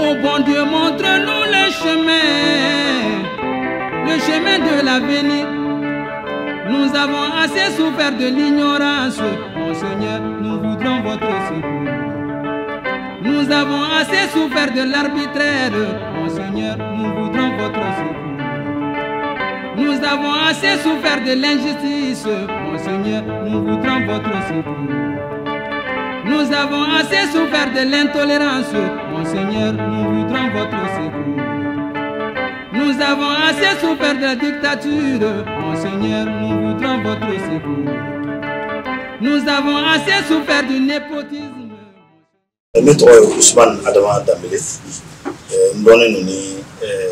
Oh bon Dieu, montre-nous le chemin de l'avenir. Nous avons assez souffert de l'ignorance. Mon Seigneur, nous voudrons votre secours. Nous avons assez souffert de l'arbitraire. Mon Seigneur, nous voudrons votre secours. Nous avons assez souffert de l'injustice. Mon Seigneur, nous voudrons votre secours. Nous avons assez souffert de l'intolérance. Mon Seigneur, nous voudrons votre secours. Nous avons assez souffert de la dictature. Mon Seigneur, nous voudrons votre secours. Nous avons assez souffert du népotisme. Ne tɔgɔ ye Ousmane Adama Dambélé n dɔnnen don ni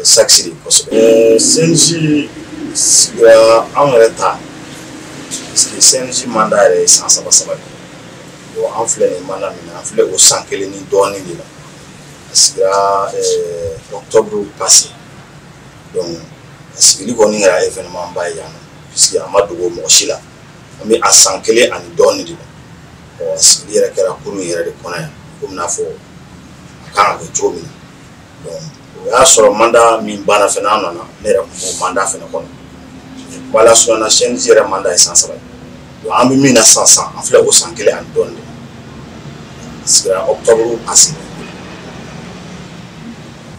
Saxi de kosɛbɛ. CNJ sigira anw yɛrɛ ta parce que CNJ mandat yɛrɛ ye san 3 de. Bon an filɛ nin mandat min na an filɛ o san 1 ni dɔɔnin de la. A sigira octobre passé. Donc a sigili kɔni kɛra événement ba ye yan nɔ puisque a ma dogo mɔgɔ si la. An bɛ a san 1 ani dɔɔnin de la. Bon a sigili yɛrɛ kɛra kurun yɛrɛ de kɔnɔ yan. Comme n'a fɔ a kan ka kɛ cogo min na donc o y'a sɔrɔ mandat min banna fɛnɛ an nana ne yɛrɛ tun b'o mandat fɛnɛ kɔnɔ wala sɔnna CNJ yɛrɛ mandat ye san 3 ye donc an bɛ min na sisan an filɛ o san 1 ani dɔɔnin de sigira octobre passé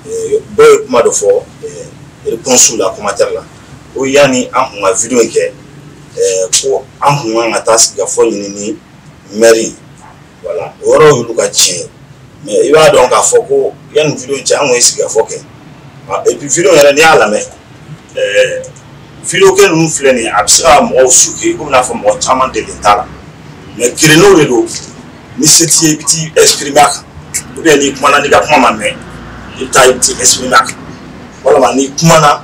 dɔw ye kuma dɔ fɔ réponse la commentaire la ko yanni an kun ka vidéo in kɛ ko an kun kan ka taa sigikafɔ ɲini ni mairie voilà oro yu ka tiɲɛ mais i b'a dɔn k'a fɔ ko yanni vidéo in cɛ an kun ye sigikafɔ kɛ et puis vidéo yɛrɛ n'i y'a lamɛn vidéo kɛ ninnu filɛ nin ye a bɛ se ka mɔgɔw choquer komi n'a fɔ mɔgɔ caman delen t'a la mais kerennew de don ni se t'i ye i bɛ t'i exprimer a kan ou bien n'i kumana n'i ka kuma ma mɛn i bɛ taa i bɛ t'i exprimer a kan walima n'i kumana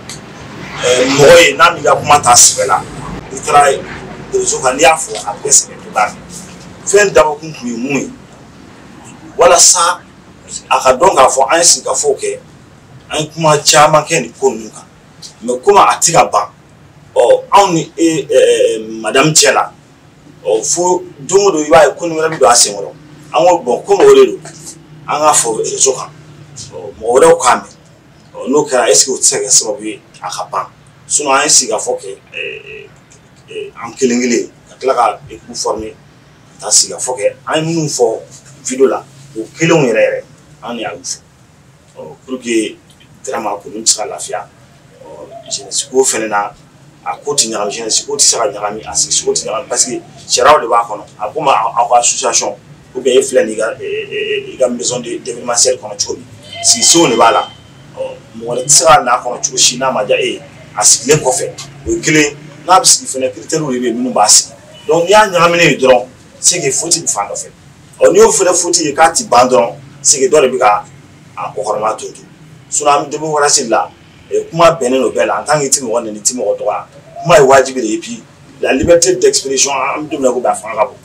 mɔgɔ ye n'a m'i ka kuma ta sɛbɛ la n'i taara réseau kan n'i y'a fɔ a bɛ sɛbɛ de b'a fɛn dabɔkun tun ye mun ye walasa a ka dɔn k'a fɔ an ye sigikafɔw kɛ an ye kuma caman kɛ nin ko ninnu kan mais komi a ti ka ban anw ni madame cɛ la fo don o don i b'a ye ko nin wɛrɛ bɛ don a sen kɔrɔ an ko bon komi o de don an k'a fɔ réseau kan mɔgɔ wɛrɛw k'a mɛn n'o kɛra est ce que o tɛ se ka kɛ sababu ye a ka ban sinon an ye sigikafɔ kɛ an kelen kelen ka tila ka équipe former ta sigikafɔ kɛ an ye minnu fɔ vidéo la o kelenw yɛrɛ yɛrɛ an y'a fɔ pour que vraiment ko nin bɛ se ka lafiya jeunesse ko fɛnɛ na a ko tɛ ɲagami jeunesse ko tɛ se ka ɲagami a sigicogo tɛ ɲagami parce que sariyaw de b'a kɔnɔ a komi aw ka association ou bien e filɛ nin i ka maison d'événementiel kɔnɔ cogo min sigisenw de b'a la mɔgɔ wɛrɛ tɛ se ka n'a kɔnɔ cogo si n'a ma diya e ye a sigilen kɔfɛ o ye kelen n'a bɛ sigi fɛnɛ critères de bɛ yen minnu b'a sigi donc n'i y'a ɲagaminen ye dɔrɔn c'est que faute bɛ fan dɔ fɛ n'i y'o fɛnɛ faute ye k'a ti ban dɔrɔn c'est que dɔ de bɛ ka a kɔkɔrɔma to sinon an bɛ démocratie la kuma bɛnnen don bɛɛ la en tant que i ti mɔgɔ nɛni i ti mɔgɔ dɔgɔya kuma ye wajibi de ye et puis la liberté d'expression an bɛ don min na ko bi a fanga ka bon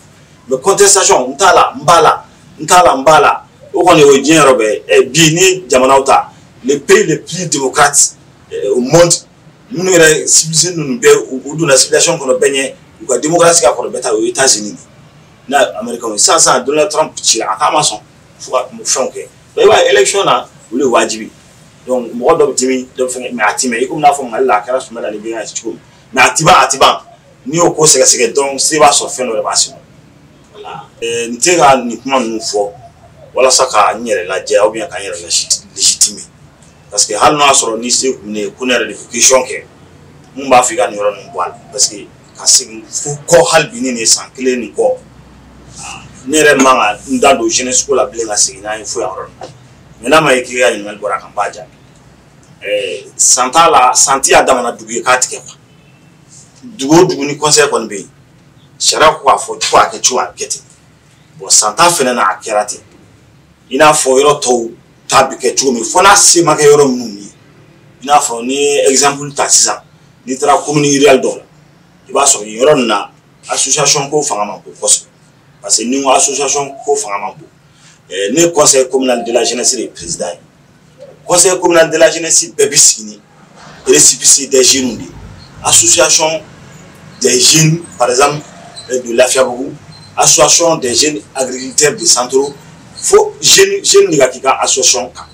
mais contestation n t'a la n b'a la n t'a la n b'a la o kɔni o ye diɲɛ yɔrɔ bɛɛ bi ni jamanaw ta les pays les plus démocrates au monde minnu yɛrɛ civilisé ninnu bɛɛ u donna civilisation kɔnɔ bɛɛ ɲɛ u ka démocratie ka kɔrɔ bɛɛ ta o ye États-Unis n'a américain sisan Donald Trump ci la a k'a ma sɔn fo ka fɛnw kɛ donc i b'a ye élection na olu ye wajibi donc mɔgɔ dɔ bɛ dimi dɔ bɛ fɛn mais a ti mɛn i komi n'a fɔ Mali la a kɛra Sunjata la Libéria cogo min mais a ti ban n'i y'o ko sɛgɛsɛgɛ donc se b'a sɔrɔ fɛn dɔ de b'a sɔrɔ voilà n tɛ ka nin kuma ninnu fɔ walasa ka n yɛrɛ lajɛ ou bien ka n yɛrɛ légitimer parce que hali n'a y'a sɔrɔ ni se kun ne ye ko ne yɛrɛ de bɛ question kɛ mun b'a fɔ i ka nin yɔrɔ ninnu bɔ a la parce que ka segin fo kɔ hali bi ni nin ye san 1 nin kɔ ne yɛrɛ man ka n da don jeunesse ko la bilen ka segin n'a ye foyi yɔrɔ la mais n'a ma ye k'i ka ɲininkali bɔra kan n b'a jaabi san t'a la san ti y'a damana dugu ye k'a tigɛ quoi dugu o dugu ni conseil kɔni bɛ yen sariya ko k'a fɔ ko a kɛ cogo a bɛ kɛ ten bon san ta fɛnɛ na a kɛra ten i n'a fɔ yɔrɔ tɔw ta bɛ kɛ cogo min fo n'a se ma kɛ yɔrɔ minnu ye i n'a fɔ ni ye exemple ta sisan n'i taara commune rurale dɔw la i b'a sɔrɔ yen yɔrɔ ninnu na association ko fanga man bon kosɛbɛ parce que ni n ko association ko fanga man bon ne ye conseil communal de la jeunesse de président ye conseil communal de la jeunesse bɛɛ bɛ sigi ni récépissé des jeunes de association des jeunes par exemple de Lafiabougou association des jeunes agriculteurs de Santoro fo jeune de ka k'i ka association kan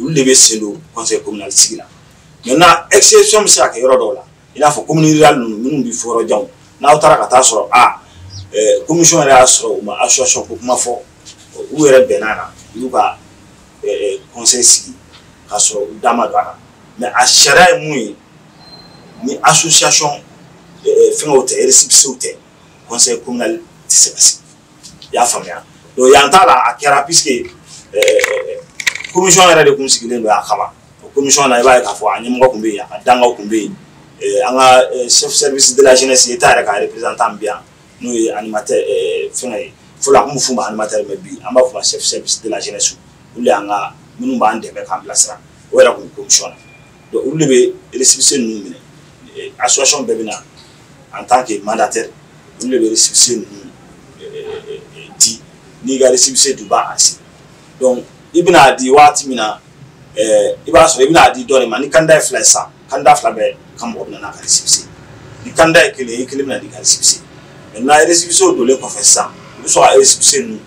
olu de bɛ sen don conseil communal sigi la maintenant exception bɛ se ka kɛ yɔrɔ dɔw la i n'a fɔ commune rurale ninnu minnu bɛ fɔ yɔrɔ janw n'aw taara ka taa sɔrɔ commission yɛrɛ y'a sɔrɔ u ma association ko kuma fɔ u yɛrɛ bɛnna na u y'u ka conseil sigi ka sɔrɔ u da ma don a la mais a sariya ye mun ye ni association fɛngɛw tɛ récépissés tɛ conseil communal tɛ se ka sigi i y'a faamuya donc yan t'a la a kɛra puisque commission yɛrɛ de kun sigilen don a kama o commission na i b'a ye k'a fɔ a ɲɛmɔgɔ kun bɛ yen a ka dangaw kun bɛ yen an ka chef service de la jeunesse état yɛrɛ ka représentant bɛ yan n'o ye animateur fɛngɛ ye fɔlɔ a kun bɛ f'u ma animateur mais bi an b'a fɔ ma chef service de la jeunesse olu y'an ka minnu b'an dɛmɛ k'an bilasira o yɛrɛ kun commission na donc olu de bɛ récépissé ninnu minɛ association bɛɛ bɛ na en tant que mandataire olu de bɛ récépissé ninnu di n'i ka récépissé du b'a asi donc i bɛna di waati min na i b'a sɔrɔ i bɛna di dɔ de ma ni candidat ye fila ye sisan candidat fila bɛɛ ka mɔgɔ bɛ na n'a ka récépissé ni candidat ye kelen i kelen bɛ na di ka récépissé maintenant récépissé donlen kɔfɛ sisan i bɛ sɔrɔ ka récépissé ninnu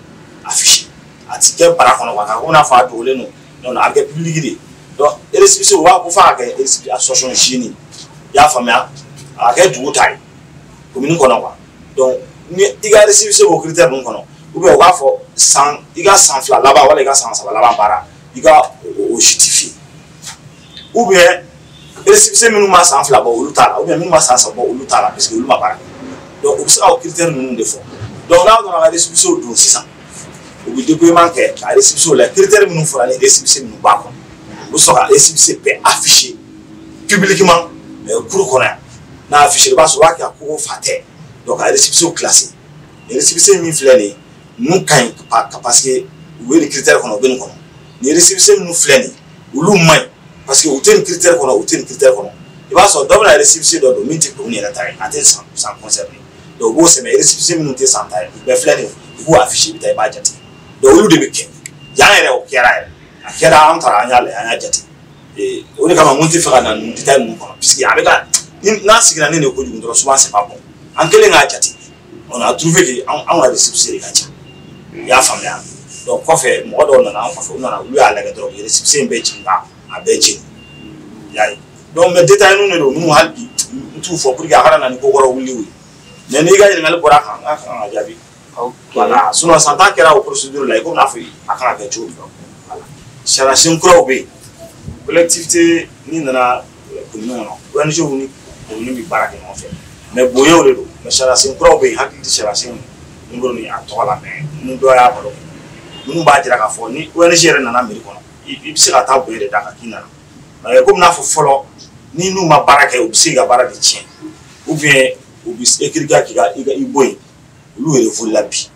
affiché a ti kɛ bara kɔnɔ quoi ko n'a fɔ a dogolen don donc a bɛ kɛ public de donc récépissé u b'a ko f'a ka kɛ récépissé association génie i y'a faamuya a ka kɛ dugu ta ye commune kɔnɔ quoi donc ni i ka récépissé o critère ninnu kɔnɔ ou bien u b'a fɔ san i ka san fila laban wala i ka san saba laban baara i ka o justifier ou bien récépissé minnu ma san fila bɔ olu t'a la ou bien minnu ma san saba bɔ olu t'a la parce que olu ma baara kɛ donc u bɛ se ka o critère ninnu de fɔ donc n'a donna ka récépissé don sisan u bɛ déploiement kɛ ka récépissé la critère minnu fɔra ni récépissé minnu b'a kɔnɔ u bɛ sɔrɔ ka récépissé bɛɛ affiché publiquement cour kɔnɔ yan n'a affiché i b'a sɔrɔ u b'a kɛ ko fa tɛ donc ka récépissé classé récépissé min filɛ nin ye mun ka ɲi parce que u bɛ nin critère kɔnɔ u bɛ nin kɔnɔ ni récépissé minnu filɛ nin ye olu man ɲi parce que u tɛ nin critère kɔnɔ u tɛ nin critère kɔnɔ i b'a sɔrɔ dɔ bɛna récépissé dɔ don min tɛ commune yɛrɛ ta ye a tɛ san concerné donc u b'o sɛbɛn récépissé minnu tɛ san ta ye u bɛɛ filɛ nin ye u b'u affiché i bɛ taa i b'a jate donc olu de bɛ kɛ yan yɛrɛ o kɛra yɛrɛ a kɛra an taara an y'a lajɛ an y'a jate o de kama mun tɛ fɛ ka na nin détail ninnu kɔnɔ puisque a bɛ ka n'a sigira ne de kojugu dɔrɔn souvent c'est pas bon an kɛlen k'a jate on a trouvé que anw ka récépissé de ka ca i y'a faamuya donc kɔfɛ mɔgɔ dɔw nana an kɔfɛ u nana olu y'a lajɛ dɔrɔn récépissé in bɛɛ jigin a bɛɛ jeni i y'a ye donc mais détail ninnu de don minnu hali bi n t'u fɔ pour que a kana na ni ko kɔrɔ wuli mais n'i ka ɲininkali bɔra a kan an ka kan ka jaabi voilà sinon san tan kɛra o procédure la i komi n'a fɔ a kan ka kɛ cogo min voilà sariya sen kuraw bɛ yen collectivité n'i nana commune kɔnɔ ONG ni commune bɛ baara kɛ ɲɔgɔn fɛ mais bonyaw de don mais sariya sen kuraw bɛ yen hakili tɛ sariya sen numéro ni a tɔgɔ la mais ni dɔ y'a balo minnu b'a jira k'a fɔ ni ONG yɛrɛ nana mairie kɔnɔ i bɛ se ka taa bonya de d'a kan k'i nana komi n'a fɔ fɔlɔ ni n'u ma baara kɛ u bɛ se k'i ka baara de tiɲɛ ou bien u bɛ écrit k'i ka i bɔ yen olu yɛrɛ folila bi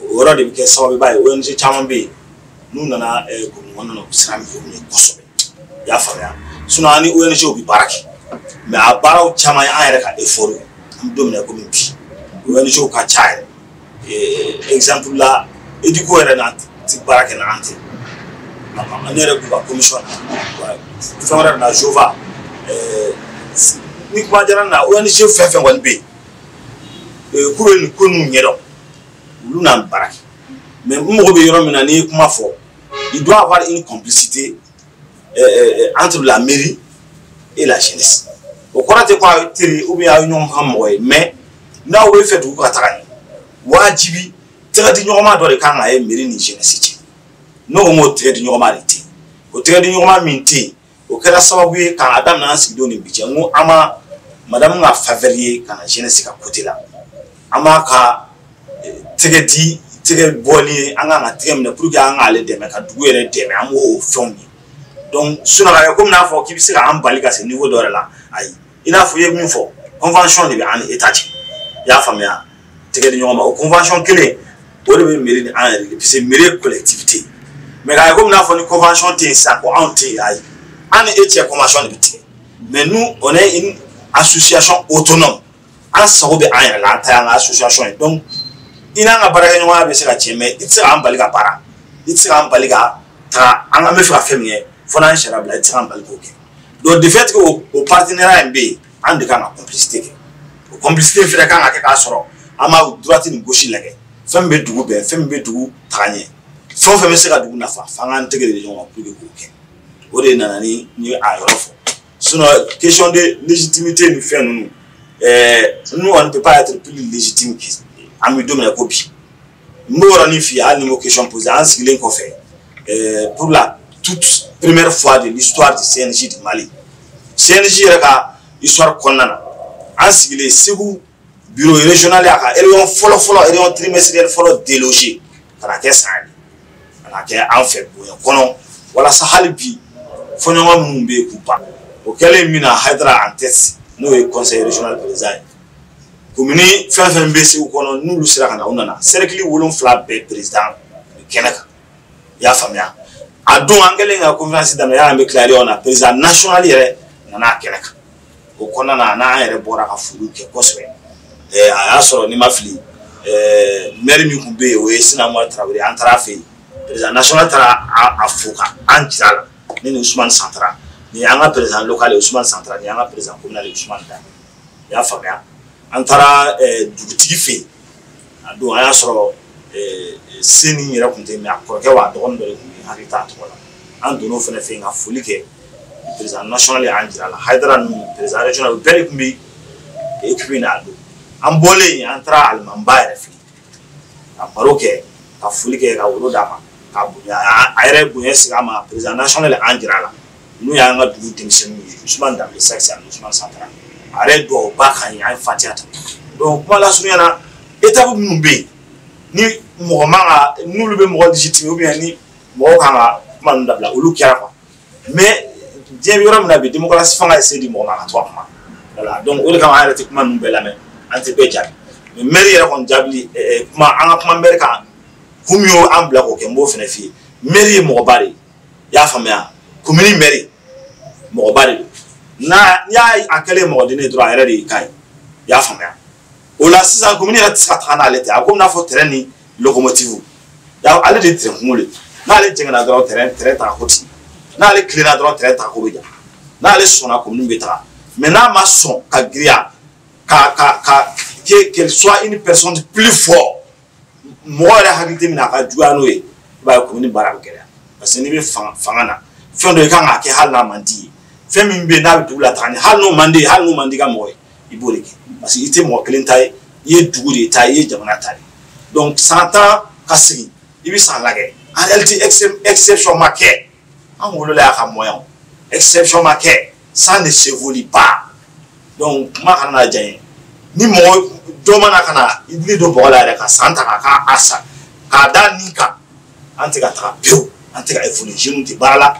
o yɔrɔ de bɛ kɛ sababuba ye ONG caman bɛ yen n'u nana commune kɔnɔ u bɛ siran min ye kosɛbɛ i y'a faamuya sinon an ni ONG bɛ baara kɛ mais a baaraw caman ye an yɛrɛ ka effort ye an bɛ don min na komi bi ONG ka ca yɛrɛ exemple la EDICO yɛrɛ na ti baara kɛ na an tɛ ne yɛrɛ k'u ka commission na fɛn wɛrɛ na Jova ni kuma diyara na ONG fɛn fɛn kɔni bɛ yen k'u bɛ nin ko ninnu ɲɛdɔn olu n'an baara kɛ mais n mago bɛ yɔrɔ min na n'i ye kuma fɔ il doit avoir une complicité entre la mairie et la jeunesse o kɔrɔ tɛ ko a ye teri ou bien a ye ɲɔgɔn kan mɔgɔ ye mais n'aw bɛ fɛ dugu ka taga ɲɛ wajibi tɛgɛ di ɲɔgɔnma dɔ de kan ka ye mairie ni jeunesse cɛ n'o ko m'o tɛgɛ di ɲɔgɔnma de tɛ yen o tɛgɛ di ɲɔgɔnma min tɛ yen o kɛra sababu ye k'a daminɛ an sigidenw ni bi cɛ n ko an ma madame ka faveur ye ka na jeunesse ka côté la an b'a ka tɛgɛ bɔli ye an kan ka tɛgɛ minɛ pour que an k'ale dɛmɛ ka dugu yɛrɛ dɛmɛ an b'o fɛnw ye donc sinon ka kɛ komi n'a fɔ k'i bɛ se ka an bali ka se niveau dɔ yɛrɛ la ayi i n'a fɔ i ye min fɔ convention de bɛ an ni état cɛ i y'a faamuya tɛgɛ di ɲɔgɔn ma o convention kelen o de bɛ mairie ni an yɛrɛ de parce que mairie ye collectivité mais ka kɛ komi n'a fɔ ni convention tɛ yen sisan ko anw tɛ yen ayi an ni e cɛ convention de bɛ tigɛ mais nous on est une association autonome an sago bɛ an yɛrɛ la an ta y'an ka association ye donc i n'an ka baarakɛɲɔgɔnya bɛ se ka tiɲɛ mais i tɛ se k'an bali ka baara i tɛ se k'an bali ka taga an bɛ fɛ ka fɛn min kɛ fo n'an sariya bila i tɛ se k'an bali k'o kɛ donc de fait que o partenariat in bɛ yen an de kan ka complicité kɛ o complicité fɛnɛ kan ka kɛ k'a sɔrɔ an b'a droite ni gauche lajɛ fɛn min bɛ dugu bɛn fɛn min bɛ dugu taga ɲɛ fɛn o fɛn bɛ se ka dugu nafa f'an k'an tɛgɛ de ɲɔgɔn ma pour que k'o kɛ o de nana ni a yɔrɔ fɔ sinon question de légitimité ni fɛn ninnu nous on ne peut pas être plus légitime qu'en mi dominer ko bi n b'o yɔrɔnin f'i ye hali ni mo question posé an sigilen kɔfɛ pour la toute première fois de l'histoire du CNJ du Mali CNJ yɛrɛ ka histoire kɔnɔna na an sigilen Segu bureau régional y'a ka réunion fɔlɔ réunion trimestrielle fɔlɔ délogé ka na kɛ san ye ka na kɛ an fɛ bonya kɔnɔ walasa hali bi fɔɲɔgɔn minnu bɛ yen k'u ban o kɛlen min na Haidara en tête n'o ye conseil régional président ye commune fɛn fɛn bɛ Segu kɔnɔ n'olu sera ka na u nana cercle 7 bɛɛ président kɛnɛ kan i y'a faamuya a don an kɛlen ka conférence daminɛ y'an bɛ tila réunion na président national yɛrɛ nana kɛnɛ kan o kɔnɔna na n'an yɛrɛ bɔra ka foliw kɛ kosɛbɛ a y'a sɔrɔ ni ma fili maire min tun bɛ yen o ye Sinama Traoré an taara fɛ yen président national taara a fo ka an jira la ne ni Ousmane Santra ni an ka président local Ousmane Santra ni an ka président communal Ousmane Dane i y'a faamuya an taara dugutigi fɛ yen a don an y'a sɔrɔ Seni yɛrɛ tun tɛ mais a kɔrɔkɛ wa a dɔgɔnin dɔ de tun bɛ hakili t'a tɔgɔ la an donn'o fana fɛ yen ka foli kɛ président national y'an jira la Haidara ninnu président régional bɛɛ de tun bɛ équipe in na a don an bɔlen yen an taara alimamiba yɛrɛ fɛ yen ka baro kɛ ka foli kɛ ka wolo d'a ma ka bonya a yɛrɛ bonya sigi a ma président national y'an jira la n'o y'an ka dugu denmisɛnninw ye Ousmane Dambélé Sakisi ani Ousmane Santra a yɛrɛ dugawu ba kan ye an ye fatiya ta donc kuma lasurunya na étape minnu bɛ yen ni mɔgɔ man ka n'olu bɛ mɔgɔ légitimer ou bien ni mɔgɔw kan ka kuma ninnu dabila olu kɛra quoi mais diɲɛ bɛ yɔrɔ min na bi démocratie fanga essayer di mɔgɔ ma ka to a kuma voilà donc o de kama an yɛrɛ tɛ kuma ninnu bɛɛ lamɛn an tɛ bɛɛ jaabi mais maire yɛrɛ kɔni jaabili kuma an ka kuma maire kan kun min y'o an bila k'o kɛ n b'o fana f'i ye maire ye mɔgɔba de ye i y'a faamuya commune maire mɔgɔba de don n'i y'a kɛlen mɔgɔden ye dɔrɔn a yɛrɛ de y'i kan ye i y'a faamuya o la sisan commune yɛrɛ tɛ se ka taga n'ale tɛ a komi n'a fɔ terrain ni locomotive ale de ye terrain kungo de n'ale jɛngɛnna dɔrɔn terrain taga ko ten n'ale tilenna dɔrɔn terrain taga ko bɛ ja n'ale sɔnna commune bɛ taga mais n'a ma sɔn ka giriya qu'elle soit une personne plus forte mɔgɔ yɛrɛ hakili tɛ min na a ka juguya n'o ye i b'a ye commune baara bɛ gɛlɛya parce que n'i bɛ fanga na fɛn dɔ i kan k'a kɛ hali n'a man di ye fɛn min bɛ yen n'a bɛ dugu la taga ni hali n'o man di ye hali n'o man di ka mɔgɔ ye i b'o de kɛ parce que i tɛ mɔgɔ kelen ta ye i ye dugu de ta ye i ye jamana ta ye donc san tan ka segin i bɛ san lajɛ en réalité exception ma kɛ an wolola y'a ka moyen exception ma kɛ ça ne s'évolue pas donc kuma kana na diya n ye ni mɔgɔ dɔ mana ka na i bili don bɔgɔ la yɛrɛ ka san ta k'a san k'a da nin kan an tɛ ka taga pewu an tɛ ka évoluer jeunes tɛ baara la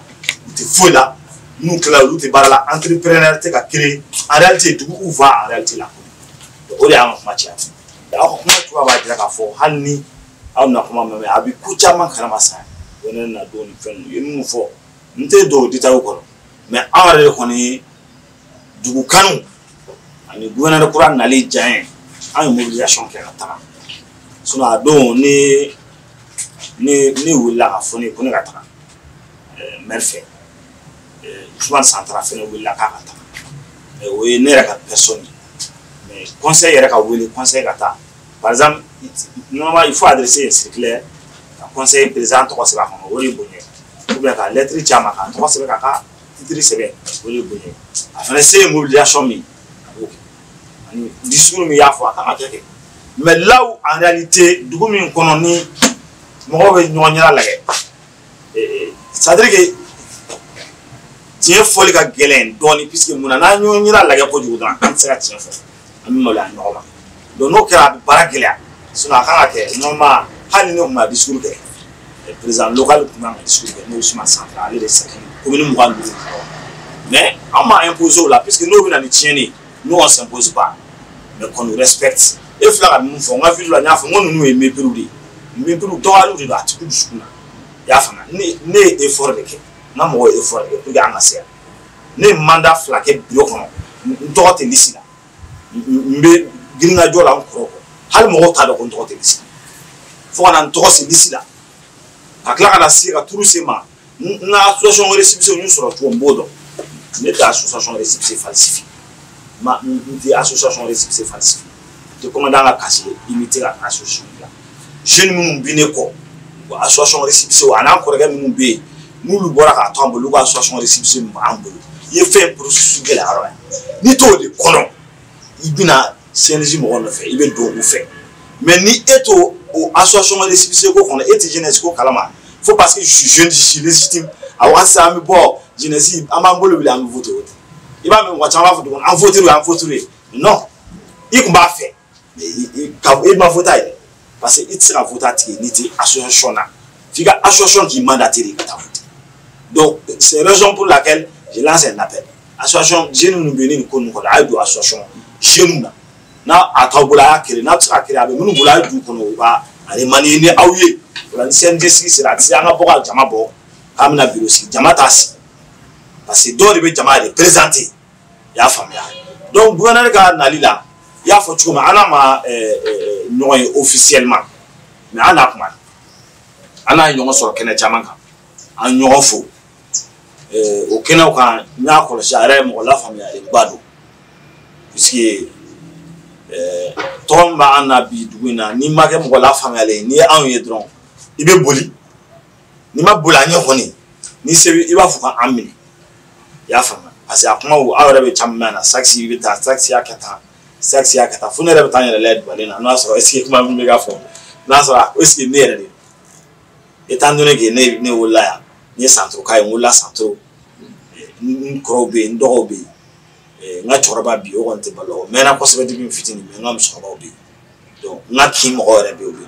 u tɛ foyi la n'u tilala olu tɛ baara la entrepreneur tɛ ka créer en réalité dugu u va en réalité la o de y'an ka kuma caya aw ka kuma cogoya b'a jira k'a fɔ hali ni aw na kuma mɛn a bɛ ko caman kalama sa o ne na don ni fɛn ninnu ye minnu fɔ n tɛ don détail kɔnɔ mais anw yɛrɛ de kɔni ye dugu kanu ani gouverneur kura nali diya n ye an ye mobilisation kɛ ka taga sinon a don ne wulila ka fɔ ne ko ne ka taga maire fɛ Ousmane Santra fɛnɛ wulila k'a ka taga o ye ne yɛrɛ ka personne mais conseil yɛrɛ ka wele conseil ka taa par exemple normalement il faut adresser un circulaire ka conseil président tɔgɔ sɛbɛn a kɔnɔ o de ye bonya ou bien ka lettre ci a ma k'a tɔgɔ sɛbɛn k'a ka titre sɛbɛn o de ye bonya a fɛnɛ se ye mobilisation min a b'o kɛ ani discours min y'a fɔ a kan ka kɛ mais là où en réalité dugu min kɔnɔ ni mɔgɔw bɛ ɲɔgɔn ɲɛda lajɛ c'est à dire que tiɲɛ fɔli ka gɛlɛn dɔɔni puisque mun na n'an ɲɔgɔn ɲɛda lajɛ kojugu dɔrɔn an tɛ se ka tiɲɛ fɔ an bɛ maloya ɲɔgɔn ma donc n'o kɛra a bɛ baara gɛlɛya sinon a kan ka kɛ normalement hali ni ne tun ma discours kɛ président local tun kan ka discours kɛ n'o Ousmane Santra ale de sɛgɛn commune 25 mais an m'a imposer o la puisque n'o bɛ na ni tiɲɛni ye nous on s'impose pas mais qu'on nous respecte e filɛ ka min fɔ n ka video la n y'a fɔ n ko ninnu ye mépris de ye mépris dɔgɔyaliw de don a tigi dusukun na i y'a faamuya ne ye effort de kɛ n ka mɔgɔw ye effort de kɛ pour que an ka se yan ne ye mandat 2 kɛ bureau kɔnɔ n tɔgɔ tɛ liste la n bɛ girinka jɔ la n kɔrɔ kɔ hali mɔgɔw t'a dɔn ko n tɔgɔ tɛ liste la fo ka na n tɔgɔ se liste la ka tila ka na se ka turu se ma n ka association récépissé n y'u sɔrɔ cogo n b'o dɔn ne tɛ association récépissé falsifié n tɛ association récépissé falsifié n tɛ commandant ka casier imité ka association la jeunes minnu bɛ ne kɔ association récépissé a n'an kɔrɔkɛ minnu bɛ yen nous le boire à tomber le gars soit son récipient en boulot il fait pour suivre la roue ni tout de colon il bina c'est un régime on le fait il veut donc vous fait mais ni eto au association récipient qu'on est jeunesse ko kalama faut parce que je suis jeune je suis légitime à wasa mi bo jeunesse amambolo bi am voter il va me watch en voter non il va faire il m'a voté parce que il sera voté ni association là figa association qui mandataire donc c'est la raison pour laquelle je lance un appel association jeune nous venir ko nous ko aido association jeune na atawbula akere na tsaka akere abe nous bula du ko no ba ale mani ni awye la CNG sera ti anga boka jama bo amna bureau si jama tasi parce que do be jama représenter ya famia donc gouverneur ka nalila ya fo chuma ana ma noy officiellement mais ana kuma ana nyongo so kene chamanga an nyongo fo o kene o kan nya ko jare mo la famia le bado puisque tomba ana bi duina ni ma ke mo la famia le ni an ye dron ibe boli ni ma bola nya honi ni se iba fu kan amini ya fama parce que akuma o awre be chamana saxi bi ta saxi akata funere be tanya led balena no so eski kuma mi ga fo na so eski nere ni étant donné que ne wala ni centre kai wala centre nkrobe ndobe nga choroba bi o wonte balo mena ko sebe bi fitini me ngam so ba bi donc nga kim ore bi obi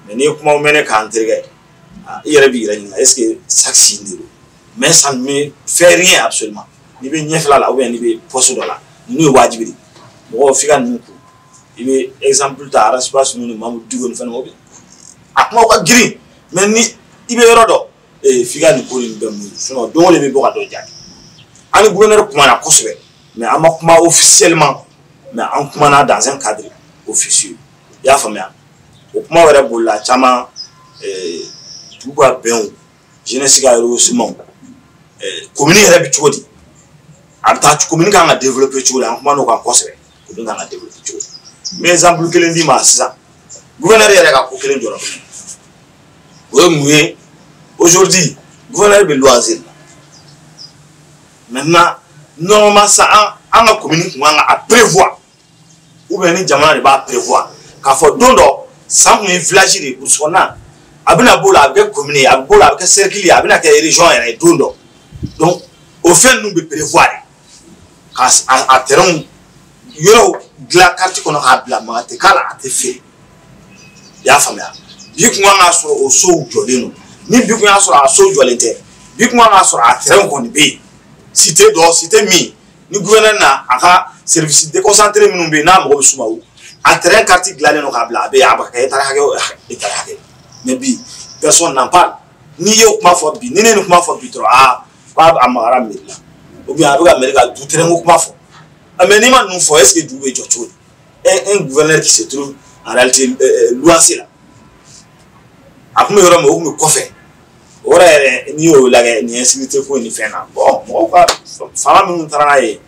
mais ni kuma mena ka entregue yere bi ra ni est-ce que saxi ndiro mais ça ne me fait rien absolument ni be nyefla la ou bien ni be poso dola ni wajibi mo figa nuku ibe exemple ta araspas nu mamu digon fan mo bi akma ko green mais ni ibe rodo figa ni ko ni be mu so do le be boka do jaki ani gouverneur kuma na kosbe mais ama kuma officiellement mais en kuma na dans un cadre officieux ya famia o kuma wera bolla chama tuba ben jeunesse ga rosement commune era bi chodi ata commune ka nga développer chodi en kuma no ka kosbe ko nga nga développer chodi mais exemple que lundi ma ça gouverneur era ka ko kelen joro oui aujourd'hui gouverneur be loisir maintenant normalement ça en la commune à prévoir ou bien ni jamana de ba prévoir ka fo dondo sans un village de Botswana abina bola avec commune abola avec cercle abina ka région et dondo donc au fait nous be prévoir ka à terrain yo de la carte qu'on a bla ma te kala te fait ya famia bi ko nga so o so joleno ni bi ko nga so a so jolente bi ko nga so a terrain qu'on be cité do cité mi ni gouverneur na aka service déconcentré minumbe na mo sumawu a terrain quartier glane no kabla be abaka etara mais bi personne n'en parle ni yo kuma fo bi ni ne kuma fo bi trop pa amara mila ou bien avec America du terrain kuma fo mais ni man nous fo est-ce que du be jocho un gouverneur qui se trouve en réalité loisir là akuma yoro mo ko fait ora ni o la ni insécurité ko ni fena bon mo ka fama mi tarana ye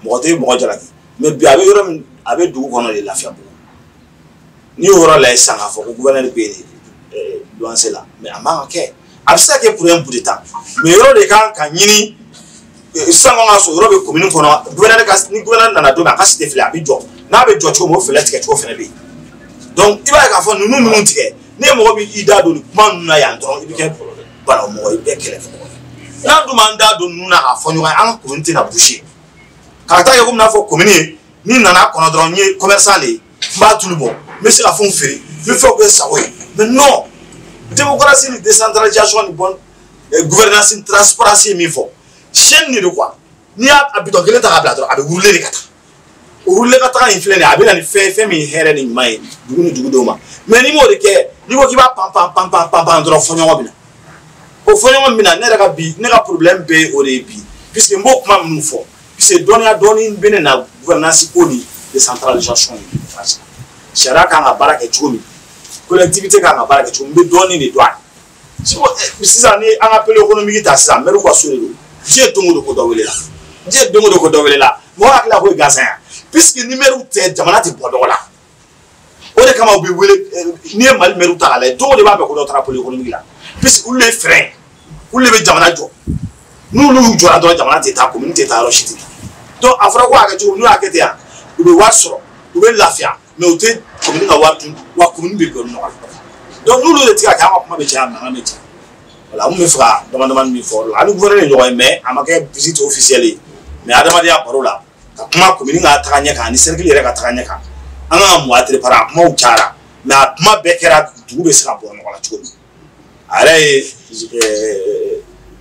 mo te mo jara mais bi abe yoro abe du ko no le lafia bo ni ora la sanga fo ko gouverneur be loisir là mais ama ke abisa ke pour un bout de temps mais yoro de kan nyini sanga nga so yoro be commune ko no gouverneur ka ni gouverneur na do ma ka cité fila bi jo na be jo ko mo fele tike ko fele be donc iba ka fo nunu tike ne mo bi ida do man na ya ndron ibi ke bara mo ibe kele na do manda do nuna afonyo an community na boucher kata ye ko na fo commune ni nana kono dron ni commerçant le ba tout le monde mais c'est la fond fait le faut que ça oui mais non démocratie ni décentralisation ni bonne gouvernance ni transparence mi fo chaîne ni de quoi ni abito kele ta kabla dron abe rouler de kata rouler kata inflé ni abe na ni fait mi here ni mai dugu do ma mais ni mo de ke ni ko ki ba pam dron fonyo wa bina o fonyo mina ne daga bi ne ga problème be o de bi puisque mbok ma mu fo puisque doni bene na gouvernance ko ni décentralisation ni France shara ka nga baraka chomi collectivité ka nga baraka chomi be doni ni doit si ça ni an appel économique ta ça meru ko solo je dongo ko dawele la mo akla ko gazan puisque numéro te jamana te bodola o de kama obi wele ni mal meru ta la to de ba be ko do tra appel économique la puisque ou les freins ulu be jamana jo n'ulu jora do jamana te ta community ta ro shiti donc afra ko aga jo nu akete ya ube wasoro ube lafia mais o te community ka watu wa community be go no donc n'ulu le tika ka ma be cha na mecha voilà on me fera demandement mi for la lu gouverneur yo mais amake visite officielle mais adama dia parola ka kuma community ka takanya ka ni cercle yere ka takanya ka anga mo atre para mo uchara na kuma bekera dugu be sira bon wala chukoni are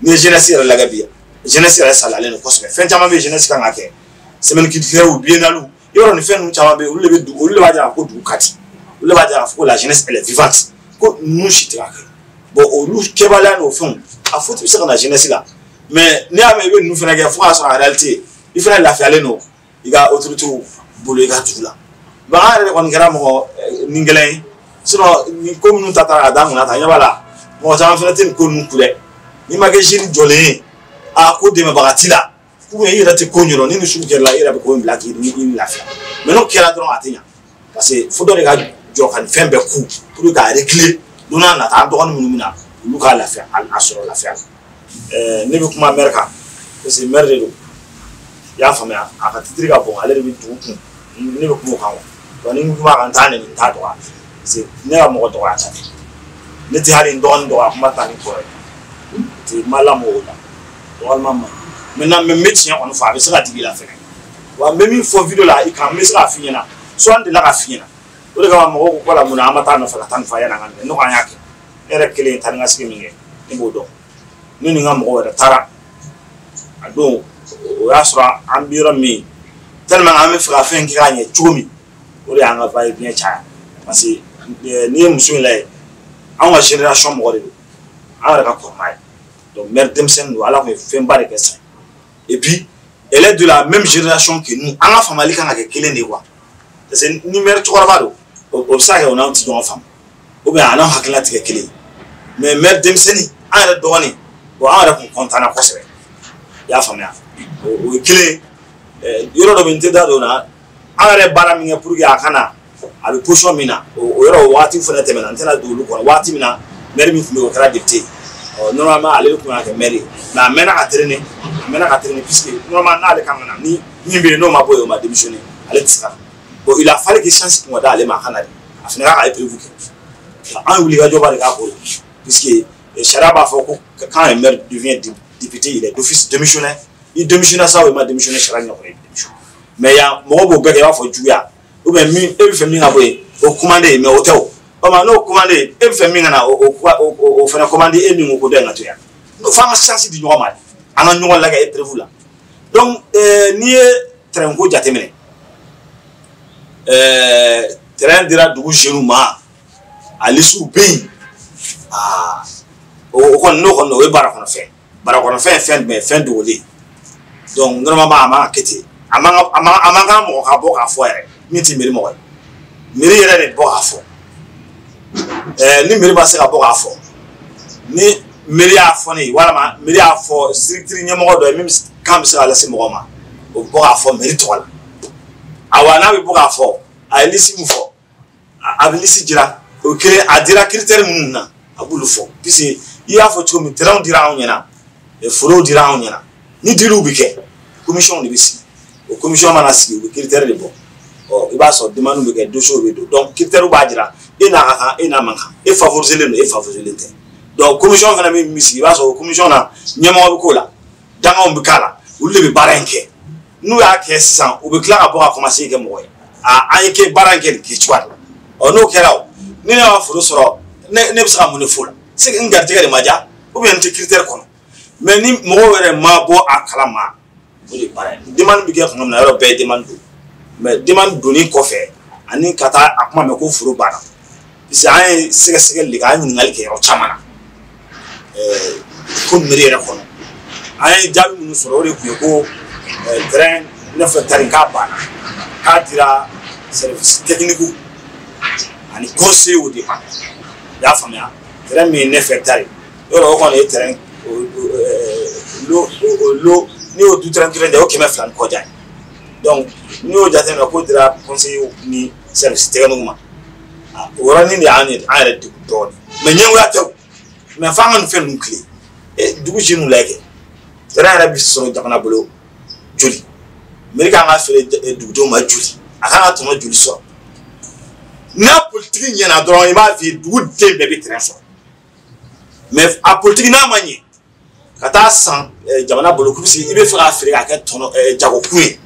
ni jeunesse la gabia jeunesse la sala le ko so fen chama be jeunesse kan ake semaine qui fait ou bien alu yoro ni fen chama be ulu be du ulu ba ja ko du kati ulu ba ja ko la jeunesse elle est vivante ko nous chitra ke bon ulu kebala no fon a faut que na jeunesse là mais ni ame be nous fena ke fo aso en réalité il faut la faire no il ga autorité bolo ga tula ba are ko ngara mo ningelay sino ni commune tata adamu na tanya bala mo ta fena tin ko nu kule ni magajin jolé a ko de mabagatila ku e ira te konyoro ni su ke la ira be ko black ni la fa mais non kera don atinya parce que faut donner ga jo kan fembe ku pour ga régler dona na ta do on mununa lu ka la fa al asro la fa ne be kuma america c'est merde ya fa me aka titriga bon ale be tu ku ne be kuma kan to ni kuma kan tane ni ta do c'est ne ga mo do ta ne ti hari don do kuma ta ni ko ti malamu wala mama maintenant même métier on fa be sera dibi la fene wa même fo video la i kan me sera finyana so ande la ka finyana o de ka mo ko la muna amata na fa tan fa yana ngane no kan yake ere kele tan ngaski minge ni bodo ni ni ngam ko da tara ado o yasra ambira mi tellement ame fra fen ki ganye chumi o de anga va bien cha parce que ni musu la en génération mo de ara ka ko mai donc mère Demsen nous alors fait pas de questions et puis elle est de la même génération que nous en famille quand avec quelle ne quoi c'est numéro 3 bado au ça on a un petit enfant ou bien on a hakla te quelle mais mère Demsen en donné ou en content na ko se ya famille o quelle yoro do binte da dona ara bara mi pour ya kana abi pocho mina o yoro wati fona temena antena do lu ko wati mina mère mi fume o kra dicté normalement aller ko na mairie na mena katrene puisque normalement na ale kamana ni be no ma boyo ma démissionner ale tsaka bon il a fallu que chance pour d'aller ma kanadi afina ka prévu que en obliga joba de ka ko puisque Sharaba faut que quand un maire devient député il est d'office démissionnaire il démissionne ça ou ma démissionner Sharaba ko démission mais ya mo bo be ya fo juya ou bien mi e fait mi na boy o commander mais hotel o ma no commander e fait mi na o fait commander e mi ko de na to ya no fa ma chance di normal ana ñoo la ga e prévu là donc ni train ko jatemene train dira dugu jeune ma ali su be o kon no we bara kono fe mais fin de woli donc normalement ama kete ama mo ka bo ka fo ere mi ti meri mo meri yere de bo ka fo ni meri ba se ka bo ka fo ni meri a fo ni wala ma meri a fo strictly nyemo do même kam se ala se mo ma o bo ka fo meri to wala awana we bo ka fo a lisi mu fo a lisi jira o kire a dira critère mun na abulu fo puisque il a fo to mi tran dira onyana e foro dira onyana ni diru bi ke commission ni bisi o commission manasi o critère de bon o iba so demande bi ke do so be do donc critère ba dira ina manka e favoriser le donc commission fana mi misi iba so commission na nyemo bi ko la danga on bi kala o le bi baranke nous ya ke 600 o bi kla abo a commencer ke mo a ke baranke ki chwa o no kera ni na foro soro ne bi sa mo ne fola c'est un gardien de maja ou bien un critère kono mais ni mo were ma bo akalama o de bare demande bi ke kono na ro be demande mais demande doni ko fe ani kata akuma me ko furu bana bisi ay sege le ga ni ngal ke ro chamana ko miri re kono ay jabi mu soro re ko train ne fa tarika bana ka dira service technique ani conseil o de ba ya famia train mi ne fa tari yoro ko ne train lo ni o du train de o keme flan ko jay donc ni o jate na ko dira conseil ni service technique ma ora ni ani are de do mais nyen wa taw mais fa ngan fe nuclé dugu jinu leke terrain yɛrɛ bi sɔrɔ jamana bolo joli mairie kan ka feere dugudenw ma joli a kan ka tɔnɔ joli sɔrɔ n'a politique ɲɛna dɔrɔn i b'a f'i ye duguden bɛɛ bɛ terrain sɔrɔ mais a politique n'a ma ɲɛ ka taa san jamana bolo k'u i bɛ fɛ k'a feere k'a kɛ tɔnɔ jagokun ye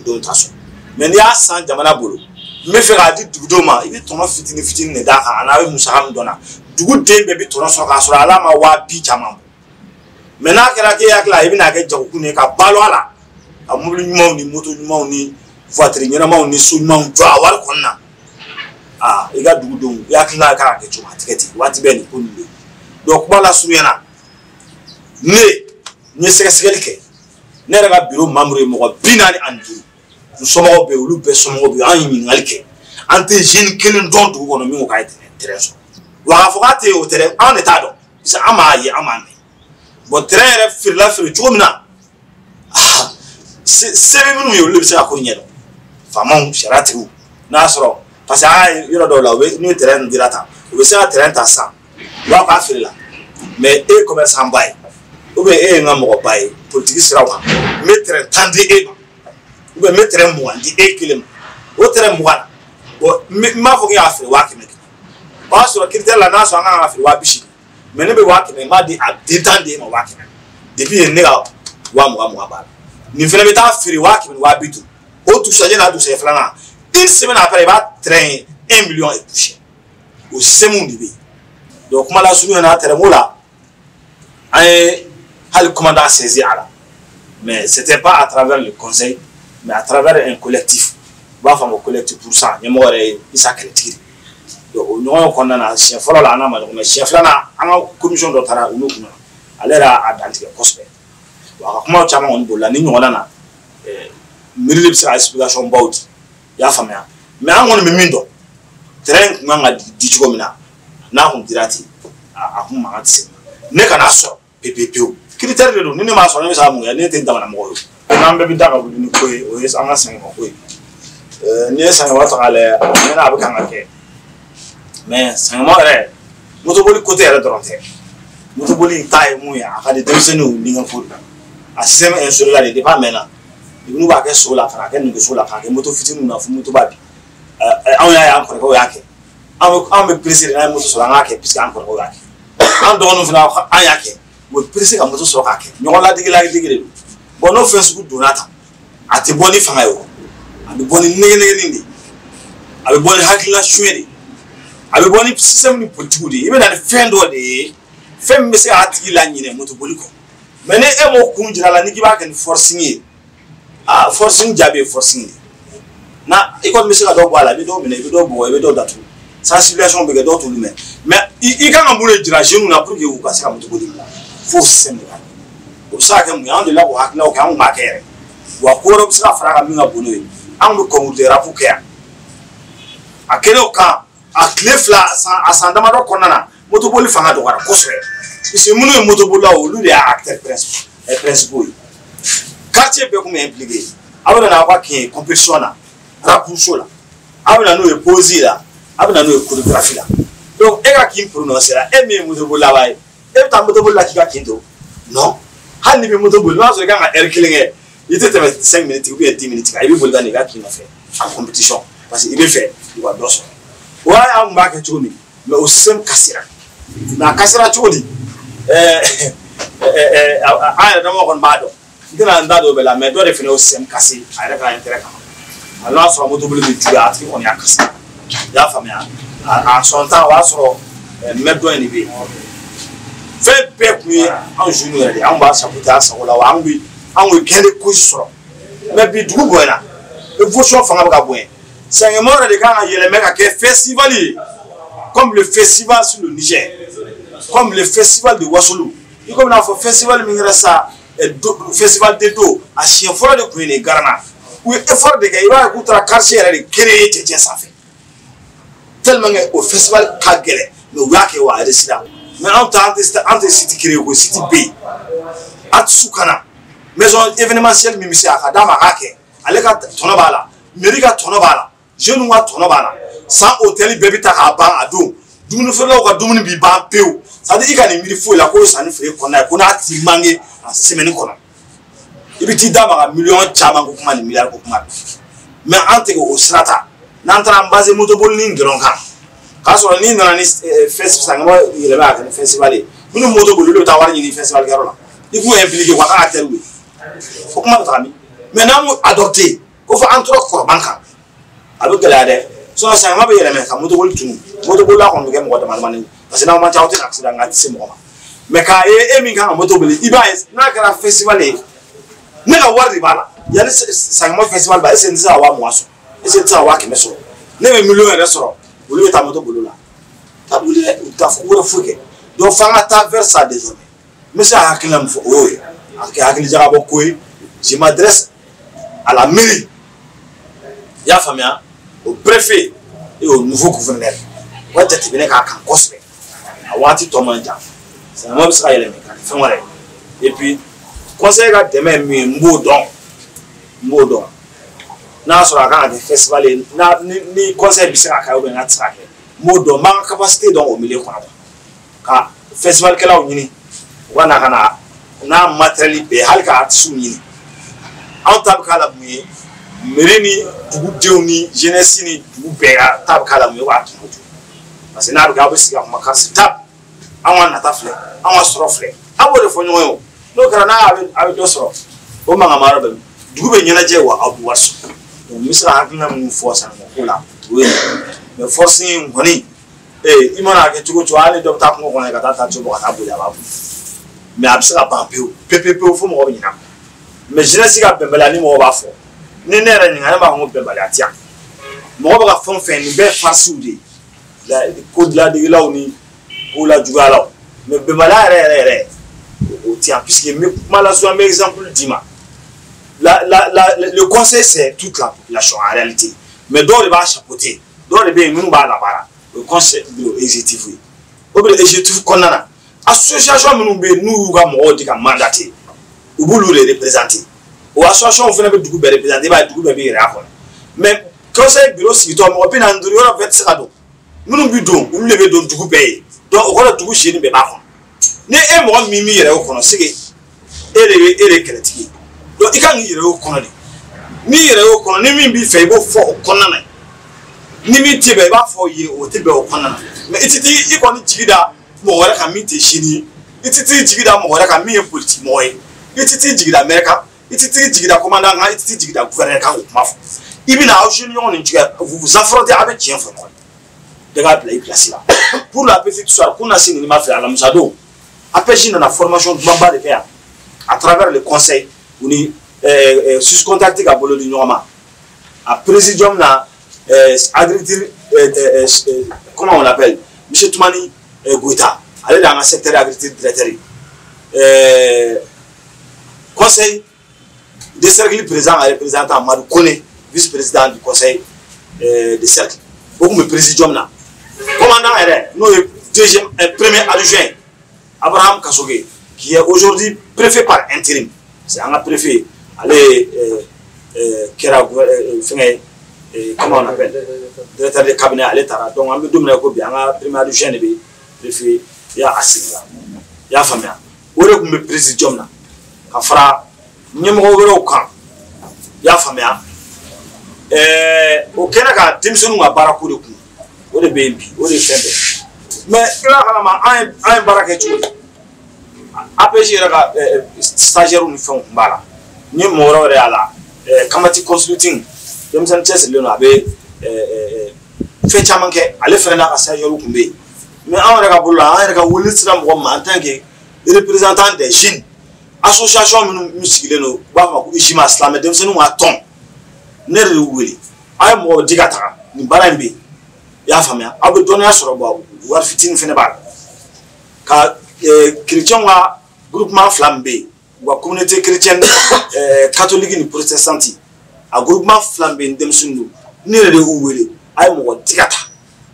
dugudenw t'a sɔrɔ mais n'i y'a san jamana bolo n bɛ fɛ k'a di dugudenw ma i bɛ tɔnɔ fitinin fitinin de d'a kan a n'a bɛ musaka min dɔn na duguden bɛɛ bɛ tɔnɔ sɔrɔ k'a sɔrɔ ala ma 50 caman bɔ mais n'a kɛra k'e hakili la i bɛna kɛ jagokun ye ka balo a la ka mobili ɲumanw ni moto ɲumanw ni voiture ɲɛnamaw ni so ɲumanw jɔ a wari kɔnɔna i ka dugudenw i hakili la kan ka kɛ cogo a tigɛ ten waati bɛɛ nin ko nin bɛ donc kuma la surunyana ne ye sɛgɛsɛgɛli kɛ ne yɛrɛ ka bureau membre ye mɔgɔ 45 u somɔgɔw bɛ yen olu bɛɛ somɔgɔw bɛ yen an ye ɲininkali kɛ an tɛ jeune kelen dɔn dugu kɔnɔ min ko k'a ye terrain sɔrɔ wa k'a fɔ k'a tɛ yen o terrain an de t'a dɔn parce que an m'a ye an m'a mɛn bon terrain yɛrɛ feerela feere cogo min na sɛbɛn minnu ye olu bɛ se ka ko ɲɛdɔn faamaw sariyatigiw n'a sɔrɔ parce que an y'a yɔrɔ dɔw la u bɛ n'u ye terrain dira tan u bɛ se ka terrain ta san u b'a k'a feere la mais e ye commerçant ba ye ou bien e ye n ka mɔgɔ ba ye politique siraw kan n bɛ terrain 10 di e ma ou bien n bɛ terrain 20 di e kelen ma o terrain 20 na bon n m'a fɔ k'e y'a feere 5000 o y'a sɔrɔ critère la n'a sɔrɔ an kan ka feere 280 mais ne bɛ 5000 n b'a di a den tan de ma 5000 depuis yen ne ka 20 b'a la nin fana bɛ taa feere 5000 250 o dugusajɛ n'a dugusajɛ filanan une semaine après i b'a terrain 1 million et poussière o système de bɛ yen donc kuma la surunya na terrain ko la an ye hali commandant saisi à la mais c'était pas à travers le conseil mais à travers un collectif u b'a fɔ a ma collectif pour ça ɲɛmɔgɔ yɛrɛ ye Isa Kɛlɛtigi donc o ɲɔgɔn kɔnɔna na siɲɛ fɔlɔ la an n'a ma ɲɔgɔn mais siɲɛ filanan an ka commission dɔ taara olu kunna ale yɛrɛ y'a dantigɛ kosɛbɛ wa a ka kumaw caman kɔni bolila ni ɲɔgɔnna na miiri de bɛ se ka explication baw di i y'a faamuya mais an kɔni bɛ min dɔn terrain kun kan ka di cogo min na n'a kun dira ten a kun mankan tɛ se ne ka n'a sɔrɔ pewu critère de don ni ne m'a sɔrɔ ne bɛ se ka mun kɛ ne tɛ jamana mɔgɔ ye n'an bɛɛ bɛ da ka wuli ni ko ye o ye an ka sɛgɛnma ko ye n'i ye sɛgɛnma ta k'a lajɛ a mɛnna a bɛ kan ka kɛ mais sɛgɛnma yɛrɛ motoboli côté yɛrɛ dɔrɔn tɛ motoboli ta ye mun ye a ka di denmisɛnninw ni ka ko a système installé la de depuis a mɛnna n'u b'a kɛ so la ka kɛ nɛgɛso la k'a kɛ moto fitininw na fo moto ba bi anw y'a ye an kɔrɔkɛw y'a kɛ an bɛ pressé de n'an ye moto sɔrɔ an k'a kɛ puisque an kɔrɔkɛw y'a kɛ an dɔgɔninw fana an y'a kɛ u bɛ pressé ka moto sɔrɔ k'a kɛ ɲɔgɔn ladege de don bon n'o fɛn sugu donna tan a tɛ bɔ ni fanga ye o a bɛ bɔ ni nɛgɛnɛgɛnin de a bɛ bɔ ni hakilina suɲɛ de a bɛ bɔ ni système ni politique de ye i bɛ na ni fɛn dɔ de ye fɛn min bɛ se k'a tigi laɲinɛ motoboli kɔ mais ni e m'o kun jira a la n'i k'i b'a kɛ ni forcing ye forcing jaabi ye forcing de na i kɔni bɛ se ka dɔ bɔ a la i bɛ dɔw minɛ i bɛ dɔw bugɔ i bɛ dɔw datugu sensibilisation bɛ kɛ dɔw t'olu mɛn mais i kan ka mun de jira jeunes na pour que u ka se ka motoboli bila fo système de ka o bɛ se ka kɛ mun ye an delila k'o hakilinaw kɛ an kun b'a kɛ yɛrɛ wa ko wɛrɛ bɛ se ka fara a kan min ka bon n'o ye an bɛ concours de rap kɛ yan a kɛlen o kan a tile fila a san damadɔ kɔnɔna na motoboli fanga dɔgɔyara kosɛbɛ parce que minnu ye motobolilaw olu de y'a acteurs principaux ye quartier bɛɛ kun bɛ impliqué aw bɛ na aw ka kɛ compétition na rap show la aw bɛ na n'o ye poésie la aw bɛ na n'o ye chorégraphie la donc e ka kin prononcer la e min ye motobolila ye e bɛ taa motoboli la k'i ka kin to non hali n'i bɛ motoboli n'a sɔrɔ i kan ka heure kelen kɛ i tɛ tɛmɛ 5 minutes ou bien 10 minutes kan i bɛ boli ka n'i ka kin nɔfɛ en compétition parce que i bɛ fɛ i ka dɔ sɔrɔ o y'a an kun b'a kɛ cogo min mais o système kasira mais a kasira cogo di an yɛrɛ dama kɔni b'a dɔn n tɛna n da don o bɛɛ la mais dɔ de fana y'o système cassé a yɛrɛ ka intérêt kama hali n'a sɔrɔ motoboli bɛ juguya a tigi kɔni y'a kasi i y'a faamuya a sɔn tan o b'a sɔrɔ mɛtre dɔ in de bɛ yen fɛn bɛɛ kun ye anw jeunes yɛrɛ de ye anw b'a saboter an sago la wa anw bɛ gain de cause sɔrɔ mais bi dugu bonyana évolution fanga bɛ ka bonya Sɛngɛmɔ yɛrɛ de kan ka yɛlɛmɛ ka kɛ festival ye comme le festival sur le Niger comme le festival de Wasolo i komi n'a fɔ festival min kɛra sa festival de do a siɲɛ fɔlɔ de kun ye nin Garana u ye effort de kɛ i b'a ye k'u taara quartier yɛrɛ de créer cɛncɛn sanfɛ tellement que o festival ka gɛlɛn mais u y'a kɛ wa a réussira mais anw ta an tɛ site créer ko site bɛ yen a tɛ su kana maison événementielle min bɛ se a ka d'a ma a k'a kɛ ale ka tɔnɔ b'a la mairie ka tɔnɔ b'a la jeunes ka tɔnɔ b'a la san hôtel bɛɛ bɛ ta k'a ban a don dumuni feerelaw ka dumuni bi ban pew ça dit i ka ni miri fo la ko sani feere kɔnɔ ko n'a ti mange en semaine kɔnɔ i bi ti da ma ka million caman ko kuma ni milliard ko kuma mais an tɛ o sirata n'an taara an base motoboli ni dɔrɔn kan k'a sɔrɔ ni nana ni festival sangama yɛlɛma a kɛ ni festival ye minnu motoboli olu bɛ taa wari ɲini festival kɛyɔrɔ la i k'u impliqué wa k'a acteur ye o kuma bɛ taga min mais n'an m'o adopté ko fɔ an tora kɔrɔban kan a bɛ gɛlɛya dɛ sinon sangama bɛ yɛlɛmɛ ka motoboli tunu motoboli la kɔni bɛ kɛ mɔgɔ dama damani ye parce que n'aw man ca aw tɛ ka accident nka a tɛ se mɔgɔ ma mais k'a ye e min kan ka motoboli i b'a ye n'a kɛra festival ye ne ka wari de b'a la yanni sangama festival ba est-ce que n tɛ se ka 2000 sɔrɔ est-ce que n tɛ se ka 500 sɔrɔ ne bɛ million yɛrɛ sɔrɔ olu bɛ taa motoboli la taa wuli dɛ u t'a fɔ wɛrɛ foyi kɛ donc f'an ka taa vers ça désormais n bɛ se ka hakilina min fɔ o y'o ye a kɛ hakilijakabɔ ko ye je m'adresse à la mairie i y'a faamuya au préfet et au nouveau gouverneur u ka jateminɛ k'a kan kosɛbɛ a waati tɔ man jan sangama bɛ se ka yɛlɛma ka kɛ fɛn wɛrɛ et puis conseil ka dɛmɛ ye min ye n b'o dɔn n'a sɔrɔ a kan ka kɛ festival ye ni conseil bɛ se ka kɛ ou bien n'a tɛ se ka kɛ n b'o dɔn n b'an ka capacité dɔn o milieu kɔnɔ ka festival kɛlaw ɲini u ka na ka na n'a matériel bɛɛ hali ka artistes ɲini anw ta bɛ k'a la mun ye mairie ni dugudenw ni jeunesse ni dugu bɛɛ ka ta bɛ k'a la mun ye o b'a tɔnɔ to parce que n'a bɛ kɛ aw bɛ sigi ka kuma karisa tab anw ka nata filɛ anw ka sɔrɔ filɛ a b'o de fɔ ɲɔgɔn ye o n'o kɛra n'a a bɛ dɔ sɔrɔ o mankan ma yɔrɔ bɛ dugu bɛ ɲɛnajɛ wa aw bɛ wari sɔrɔ donc n bɛ se ka hakilina minnu fɔ sanubɔ ko la o ye mais forcing kɔni i mana kɛ cogo cogo hali dɔ bɛ taa kungo kɔnɔ ka taa cogo ka taa boli a b'a boli mais a bɛ se ka ban pewu pewu fo mɔgɔ bɛ ɲina mais jeunesse ka bɛnbaliya ni mɔgɔ b'a fɔ ni ne yɛrɛ ɲininka ne b'a fɔ ko bɛnbaliya tɛ yan mɔgɔ bɛ ka fɛn o fɛn nin bɛɛ ye farisiw de ye ko ladegilaw ni ko lajuguyalaw mais bɛnbaliya yɛrɛ o tɛ yan puisque n bɛ kuma la souvent n bɛ exemple d'i ma le conseil c'est toute la population en réalité mais dɔw de b'a chapeauter dɔw de bɛ yen minnu b'a labaara o ye conseil bureau exécutif ye o bureau exécutif kɔnɔna na association minnu bɛ yen n'u y'u ka mɔgɔw di ka mandater u b'olu de représenter o association fana bɛ dugu bɛɛ représenter i b'a ye dugu bɛɛ bɛ yɛrɛ a kɔnɔ mais conseil bureau sigitɔ mɔgɔ 45 yɔrɔ bɛɛ tɛ se ka don minnu bɛ don olu de bɛ don dugu bɛɛ ye donc o kɔrɔ dugu seegin bɛɛ b'a kɔnɔ ni e mɔgɔ min yɛrɛ o kɔnɔ sigi e de kɛlɛtigi ye donc i kan k'i yɛrɛ o kɔnɔ de n'i yɛrɛ o kɔnɔ ni min b'i fɛ i b'o fɔ o kɔnɔna na ni min tɛ bɛn i b'a fɔ ye o tɛ bɛn o kɔnɔna na mais i tɛ i kɔni jigi da mɔgɔ wɛrɛ kan min tɛ sini ye i tɛ t'i jigi da mɔgɔ wɛrɛ kan min ye politique mɔgɔ ye i tɛ t'i jigi da maire kan i tɛ t'i jigi da commandant kan i tɛ t'i jigi da gouverneur kan o kuma fɔ i bɛna aw jeunes ɲɔgɔn nin tigɛ vous vous affrontez a bɛ tiɲɛ fɔ ɲɔgɔn ye bɛɛ k'a bila i place la pour la petite histoire kun na se nin ma fɛ alamisa don APJ nana formation dumanba de kɛ yan à travers le conseil u ni suscontacté ka bolo di ɲɔgɔn ma a présidium na agriculture comment on l'appelle monsieur Toumani Goïta ale de an ka secteur agriculture directeur ye conseil de cercle président a représentant Amadou Kone vice-président du conseil de cercle o kun bɛ présidium na commandant yɛrɛ n'o ye premier adjoint Abraham Kasoge qui est aujourd'hui préfet par intérim c'est un préfet allez kɛra fɛngɛ comment on appelle directeur de cabinet ale taara donc an bɛ don min na ko bi an ka premier adjoint de bɛ préfet y'a assigné la i y'a faamuya o de kun bɛ présidium na ka fara ɲɛmɔgɔ wɛrɛw kan i y'a faamuya o kɛra ka denmisɛnninw ka baarako de kun o de bɛ yen bi o de ye fɛn bɛɛ mais i b'a kalama an ye baara kɛ cogo di APJ yɛrɛ ka stagiaires ni fɛnw kun b'a la n ye mɔgɔ wɛrɛ y'a la Kamati consulting denmisɛnnin cɛsirilen don a bɛ fɛn caman kɛ ale fana n'a ka stagiaires kun bɛ yen mais an yɛrɛ ka bolo la an yɛrɛ ka wele sira mɔgɔ ma en tant que représentant des jeunes association minnu sigilen don u b'a fɔ ma ko IJMA silamɛ denmisɛnninw ka tɔn ne yɛrɛ de y'u wele a ye mɔgɔ di ka taga nin baara in bɛ yen i y'a faamuya aw bɛ dɔnniya sɔrɔ bɔ wari fitinin fana b'a la ka chrétiens ka groupement fila min bɛ yen u ka communauté chrétienne catholique ni protestante a groupement fila min bɛ yen denmisɛnnin don ne yɛrɛ de y'u wele a ye mɔgɔ di ka taa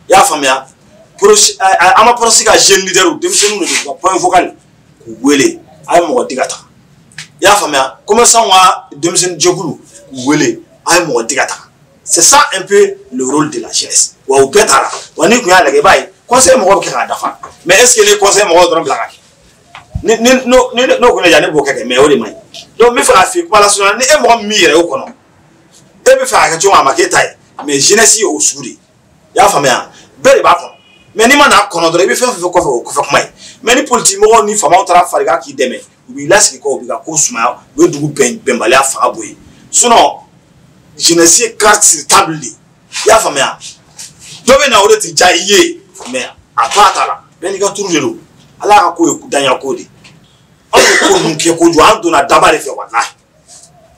i y'a faamuya an ma pɔrɔsi ka jeune leader denmisɛnninw de don ka point focal k'u wele a ye mɔgɔ di ka taa i y'a faamuya commerçant ka denmisɛnnin jɛkulu k'u wele a ye mɔgɔ di ka taa c'est ça un peu le rôle de la jeunesse wa o bɛɛ t'a la wa n'i kun y'a lajɛ i b'a ye conseil mo ko ka dafa mais est ce que les conseils mo do blaka no ko ne jani bo ka mais o de mai donc me fa fi ko la so ni e mo mi yere o kono e be fa ka chuma maketai mais jeunesse au souri ya famia bere ba kono mais ni mana kono do e be fa ko fa mai mais ni politique mo ni fama tra fariga ki deme ubi lasiki ko ubi ka ko suma we dugu bembale afa boy sinon jeunesse carte sur table ya famia do be na o de ti jaiye mais apata la ben ga turu lelo ala ka ko danya ko de on ko nun ke ko jo an do na dabare fe wallahi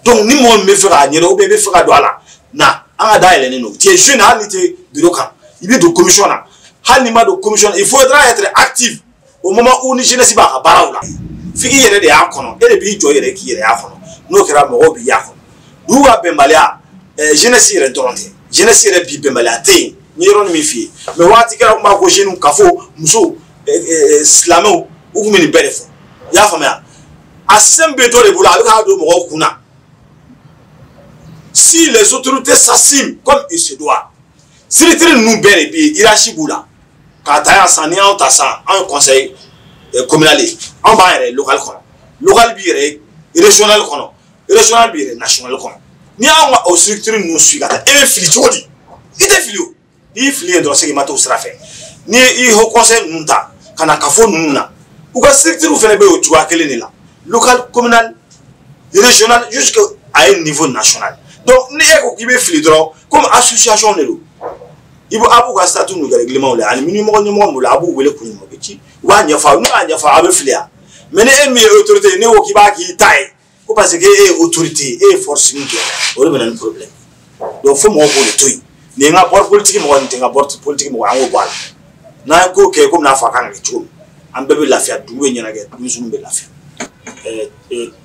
donc ni mo me fera nyere o be fera do ala na an da ele no ti jeune halité bureau kan il est de commission là hal ni ma de commission il faudra être actif au moment où ni jeunesse ba ka baraw la figi yere de akono ele bi jo yere ki yere akono no kera mo obi yakono duwa bembalia jeunesse yere donte jeunesse yere bi bembalia te ni ron mi fi mais wati kera ma ko jeune kafo muso islamou ou mini belefo ya famia asembe to le bula ka do mo kuna si les autorités s'assument comme il se doit si les trains nous bere bi irachi bula ka ta sani en tasa un conseil communal en ba local kono local bi régional kono régional bi national kono ni en au structure nous suit kata e fili chodi ite filio ni fili ndo se mato strafe ni i ho conseil nunta kana kafo nuna ou ka structure fene be o tuwa kele ni la local communal régional jusqu'à un niveau national donc ni e ko kibe fili dro comme association ne lo ibo abu ka statut no règlement le ani minimum mo la abu wele ko mo beti wa nya fa no anya fa abe filia mais ne emi autorité ne wo ki ba ki tai ko parce que autorité et force ni o le ben problème donc faut mo ko le toy ni nga bord politique mo ni nga bord politique mo ango bala na ko ke comme na fa kan le chou am bebe la fia doué nyana ge nous sommes la fia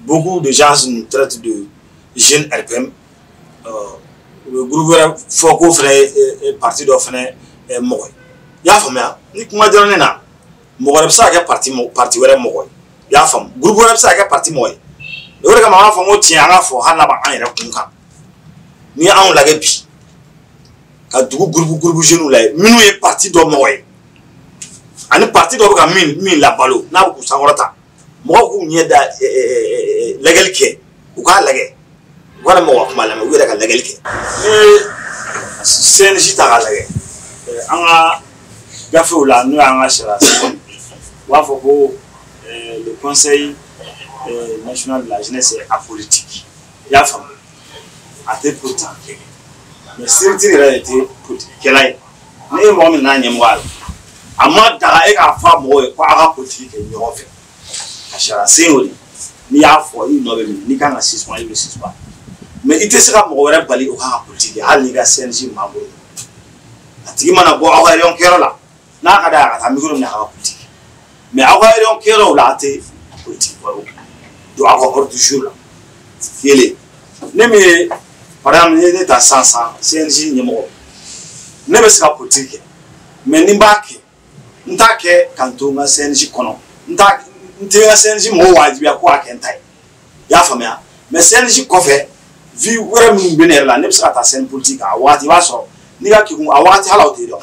beaucoup de gens nous traitent de jeunes RPM le groupe Foko frère parti do fene moy ya famia ni kuma jone na mo ko sa ke parti were moy ya fam groupe were sa ke parti moy le were ka ma fa mo tia nga fo hala ba an yere kunka ni an la ge bi ka du groupe jeune la minu e parti do moy ani parti do ka min la balo na ko sa horata mo ko nyeda legal ke ko ka lage wala mo wax malama wira ka legal ke sen jita ka lage anga gafo la no anga shara wa foko le conseil national de la jeunesse est apolitique ya fam ate pourtant mais c'est une réalité politique kelay ne mo mi na nyem wala amma da e ka fa mo ko aga politique ni o fe ashara seori ni ya fo ni no be ni kan assist mo ile 6 pas mais ite sera mo wara bali o ha politique hal ni ga CNG mabo ati mana bo awa yon kero la na ka da ka mi ko na ha politique mais awa yon kero la ate politique waro do awa hors du jour la yele ne me par exemple ne ta 500 CNG ni mo ne be sera politique mais ni mbake ntake kantonga CNG kono ntake ntenga CNG mo wajibi akwa akentai ya famia mais CNG kofe vi wera mun bener la ne bisa ta sen politique awati waso ni ga kigun awati hala ote do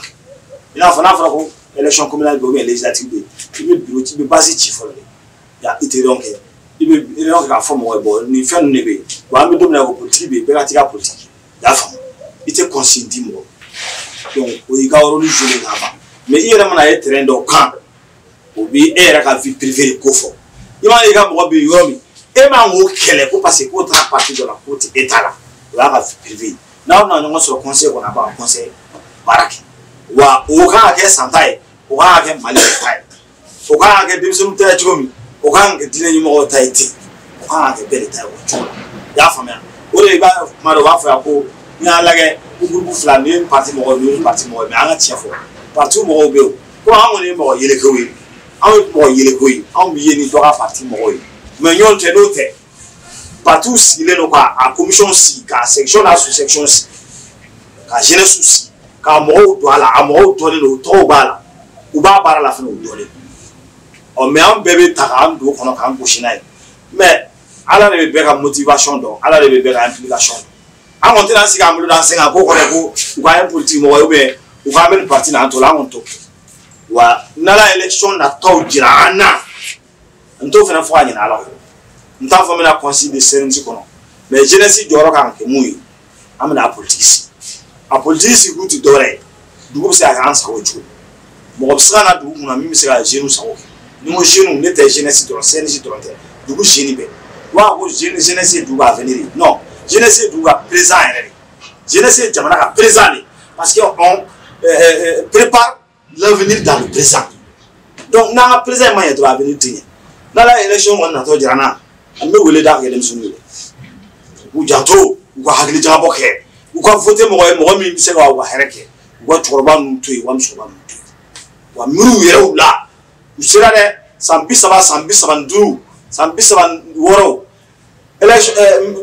ina fana ko élection communale go législative be bureau ti be base chief le ya ite donc ibe donc ka forme bo ni fen ne be wa mi domina ko politique be ga ti ga politique ya fam ite consenti mo donc o iga oro ni jole na ba mais il y a un terrain de camp ou bien il y a un vie privée de fond il y a un gars qui yomi et ma wo kele ko parce que autre partie de la côte état là la vie privée là on a sur conseil on a pas conseil baraki wa o ka ke santai o ka ke mali tai o ka ke bisu ta chomi o ka ke dine mo taiti o ka ke bele tai o chola ya famia o le ba ma do wa fa ko ni ala ke groupe flamien parti mo mais anga tiafo partout mo be ko amone mo yele ko wi mo yele ko wi am bi ni to ka parti mo wi mais nyon te no te partout si le no ka a commission si ka section la sous section si ka jeunesse si ka mo do ala amo do le no to bala u ba bara la fene do le o me am bebe ta ka ndo kono ka ngo shinai mais ala le be ka motivation do ala le be ka implication a on te na si ka mo do dan senga ko ko le ko u ka politique mo wi be ou va mettre parti dans tout là on to wa nala élection na taw jirana nto fena fo anyina ala nta fo mena conseil de sérénité kono mais jeunesse joro kan ke muyi amna politique a politique gutu dore dugo se aka ansa woju mo obsana dugo na mi se ga jeune sawo ni mo jeune ne te jeunesse dore sérénité dore dugo jeune be wa ko jeunesse dugo avenir non jeunesse dugo présent ere jeunesse jamana ka présent parce que on prépare l'avenir dans le présent. Donc, dans le présent, il y a l'avenir. Dans l'élection, on a dit que on ne veut pas que les gens ou janto ou hagli jaboke ou voter mo mi se wa hereke ou chorba ntu wa msoba ntu wa miru yero la usira de sambi saba ndu sambi saba woro election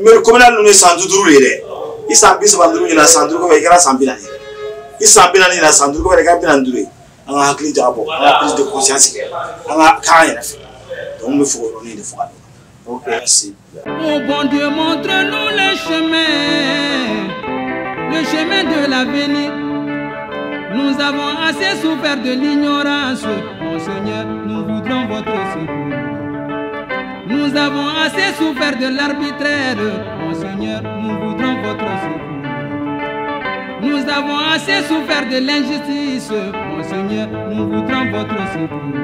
me communal no sandu duru le i sambi saba ndu ina sandu ko ikara sambi na i sambi na ina sandu ko reka bina ndu on a hagli jabo on a prise de conscience on a carrière donc me faut on est de fois. Ok, merci. Oh bon Dieu, montre-nous le chemin de l'avenir. Nous avons assez souffert de l'ignorance. Mon Seigneur, nous voudrons votre secours. Nous avons assez souffert de l'arbitraire. Mon Seigneur, nous voudrons votre secours. Nous avons assez souffert de l'injustice. Mon Seigneur, nous voudrons votre secours.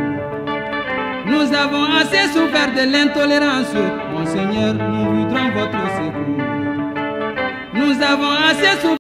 Nous avons assez souffert de l'intolérance. Mon Seigneur, nous voudrons votre secours. Nous avons assez souffert